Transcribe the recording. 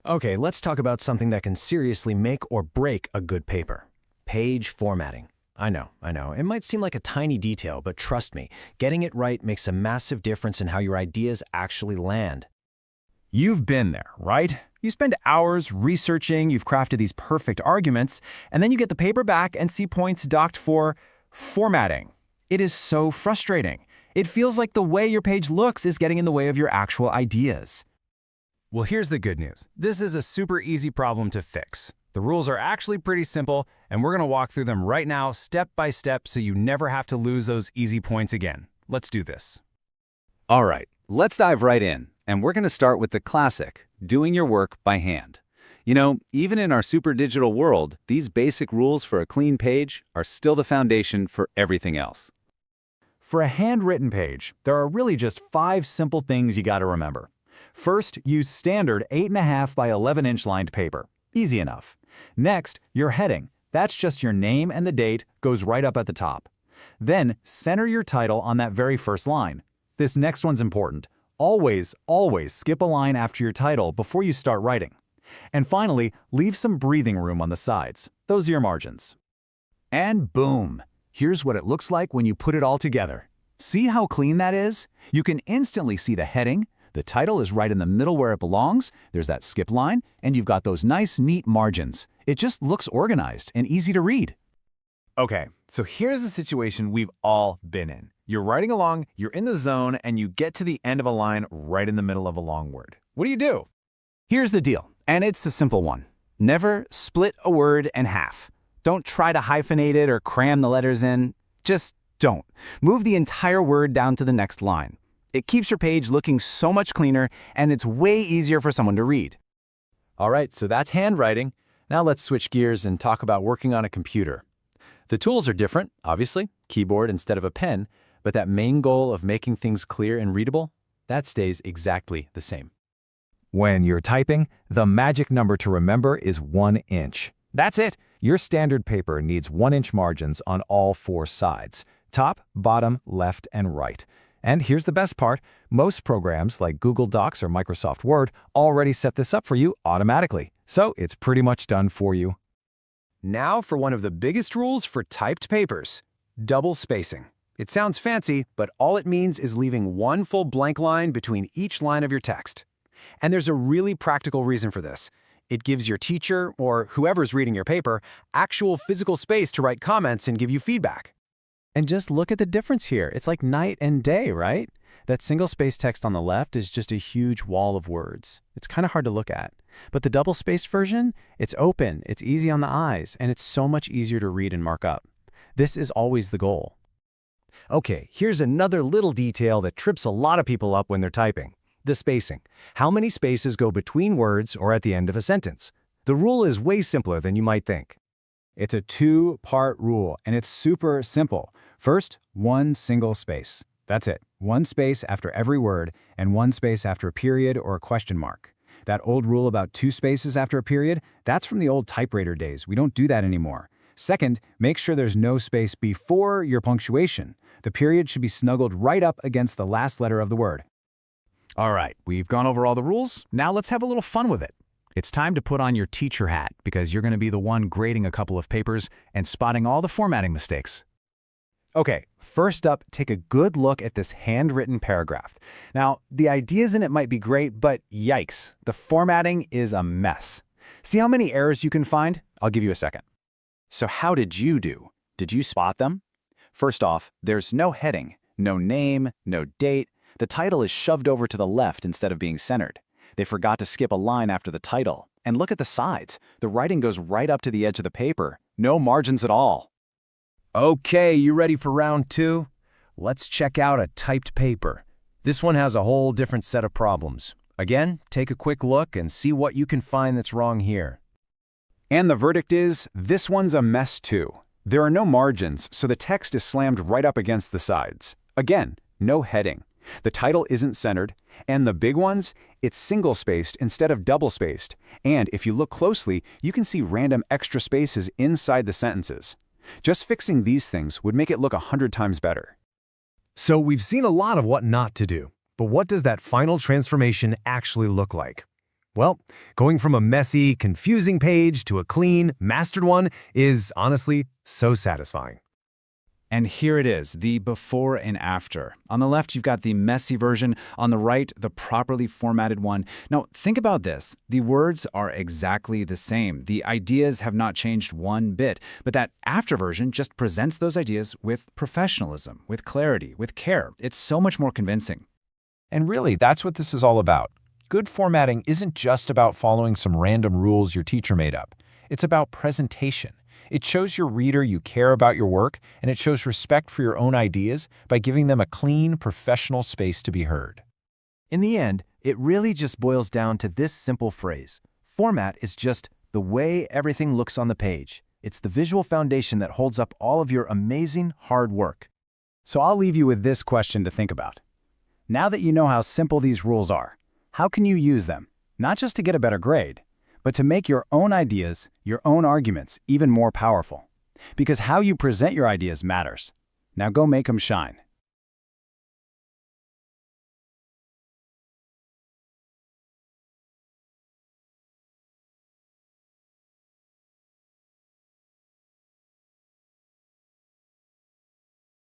Okay, let's talk about something that can seriously make or break a good paper. Page formatting. I know. It might seem like a tiny detail, but trust me, getting it right makes a massive difference in how your ideas actually land. You've been there, right? You spend hours researching, you've crafted these perfect arguments, and then you get the paper back and see points docked for formatting. It is so frustrating. It feels like the way your page looks is getting in the way of your actual ideas. Well, here's the good news. This is a super easy problem to fix. The rules are actually pretty simple, and we're going to walk through them right now, step by step, so you never have to lose those easy points again. Let's do this. All right, let's dive right in, and we're going to start with the classic, doing your work by hand. You know, even in our super digital world, these basic rules for a clean page are still the foundation for everything else. For a handwritten page, there are really just 5 simple things you got to remember. First, use standard 8.5 by 11-inch lined paper. Easy enough. Next, your heading. That's just your name and the date, goes right up at the top. Then, center your title on that very first line. This next one's important. Always skip a line after your title before you start writing. And finally, leave some breathing room on the sides. Those are your margins. And boom! Here's what it looks like when you put it all together. See how clean that is? You can instantly see the heading. The title is right in the middle where it belongs, there's that skip line, and you've got those nice, neat margins. It just looks organized and easy to read. Okay, so here's a situation we've all been in. You're writing along, you're in the zone, and you get to the end of a line right in the middle of a long word. What do? Here's the deal, and it's a simple one. Never split a word in half. Don't try to hyphenate it or cram the letters in. Just don't. Move the entire word down to the next line. It keeps your page looking so much cleaner, and it's way easier for someone to read. All right, so that's handwriting. Now let's switch gears and talk about working on a computer. The tools are different, obviously, keyboard instead of a pen, but that main goal of making things clear and readable, that stays exactly the same. When you're typing, the magic number to remember is 1 inch. That's it. Your standard paper needs 1-inch margins on all 4 sides, top, bottom, left, and right. And here's the best part, most programs like Google Docs or Microsoft Word already set this up for you automatically, so it's pretty much done for you. Now for one of the biggest rules for typed papers, double spacing. It sounds fancy, but all it means is leaving one full blank line between each line of your text. And there's a really practical reason for this. It gives your teacher, or whoever's reading your paper, actual physical space to write comments and give you feedback. And just look at the difference here. It's like night and day, right? That single-spaced text on the left is just a huge wall of words. It's kind of hard to look at. But the double-spaced version, it's open, it's easy on the eyes, and it's so much easier to read and mark up. This is always the goal. Okay, here's another little detail that trips a lot of people up when they're typing. The spacing. How many spaces go between words or at the end of a sentence? The rule is way simpler than you might think. It's a 2-part rule, and it's super simple. First, 1 single space. That's it. 1 space after every word, and 1 space after a period or a question mark. That old rule about 2 spaces after a period, that's from the old typewriter days. We don't do that anymore. Second, make sure there's no space before your punctuation. The period should be snuggled right up against the last letter of the word. All right, we've gone over all the rules. Now let's have a little fun with it. It's time to put on your teacher hat because you're going to be the one grading a couple of papers and spotting all the formatting mistakes. Okay, first up, take a good look at this handwritten paragraph. Now, the ideas in it might be great, but yikes, the formatting is a mess. See how many errors you can find? I'll give you a second. So how did you do? Did you spot them? First off, there's no heading, no name, no date. The title is shoved over to the left instead of being centered. They forgot to skip a line after the title. And look at the sides. The writing goes right up to the edge of the paper. No margins at all. Okay, you ready for round 2? Let's check out a typed paper. This one has a whole different set of problems. Again, take a quick look and see what you can find that's wrong here. And the verdict is, this one's a mess too. There are no margins, so the text is slammed right up against the sides. Again, no heading. The title isn't centered, and the big ones, it's single-spaced instead of double-spaced. And if you look closely, you can see random extra spaces inside the sentences. Just fixing these things would make it look 100 times better. So we've seen a lot of what not to do, but what does that final transformation actually look like? Well, going from a messy, confusing page to a clean, mastered one is honestly so satisfying. And here it is, the before and after. On the left, you've got the messy version. On the right, the properly formatted one. Now, think about this. The words are exactly the same. The ideas have not changed one bit. But that after version just presents those ideas with professionalism, with clarity, with care. It's so much more convincing. And really, that's what this is all about. Good formatting isn't just about following some random rules your teacher made up. It's about presentation. It shows your reader you care about your work, and it shows respect for your own ideas by giving them a clean, professional space to be heard. In the end, it really just boils down to this simple phrase. Format is just the way everything looks on the page. It's the visual foundation that holds up all of your amazing hard work. So I'll leave you with this question to think about. Now that you know how simple these rules are, how can you use them? Not just to get a better grade, but to make your own ideas, your own arguments, even more powerful. Because how you present your ideas matters. Now go make them shine.